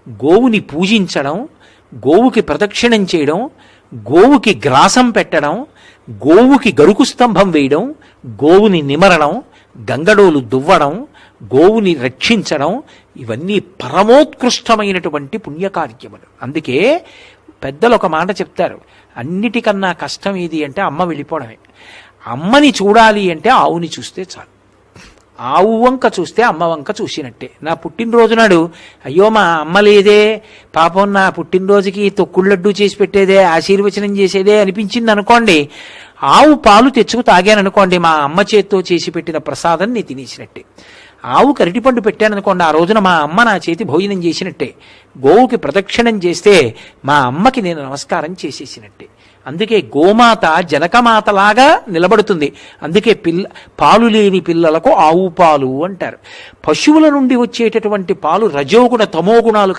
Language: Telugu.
గోవుని పూజించడం, గోవుకి ప్రదక్షిణం చేయడం, గోవుకి గ్రాసం పెట్టడం, గోవుకి గరుకు స్తంభం వేయడం, గోవుని నిమరడం, గంగడోలు దువ్వడం, గోవుని రక్షించడం, ఇవన్నీ పరమోత్కృష్టమైనటువంటి పుణ్యకార్యములు. అందుకే పెద్దలు ఒక మాట చెప్తారు, అన్నిటికన్నా కష్టం ఏది అంటే అమ్మ వెళ్ళిపోవడమే. అమ్మని చూడాలి అంటే ఆవుని చూస్తే చాలు. ఆవు వంక చూస్తే అమ్మ వంక చూసినట్టే. నా పుట్టినరోజు నాడు అయ్యో మా అమ్మ లేదే, పాపం నా పుట్టినరోజుకి తొక్కుళ్ళడ్డు చేసి పెట్టేదే, ఆశీర్వచనం చేసేదే అనిపించింది అనుకోండి, ఆవు పాలు తెచ్చుకు తాగాననుకోండి, మా అమ్మ చేత్తో చేసి పెట్టిన ప్రసాదం నేను తినేసినట్టే. ఆవు అరటిపండు పెట్టాననుకోండి, ఆ రోజున మా అమ్మ నా చేతి భోజనం చేసినట్టే. గోవుకి ప్రదక్షిణం చేస్తే మా అమ్మకి నేను నమస్కారం చేసేసినట్టే. అందుకే గోమాత జనకమాతలాగా నిలబడుతుంది. అందుకే పాలు లేని పిల్లలకు ఆవు పాలు అంటారు. పశువుల నుండి వచ్చేటటువంటి పాలు రజోగుణ తమోగుణాలు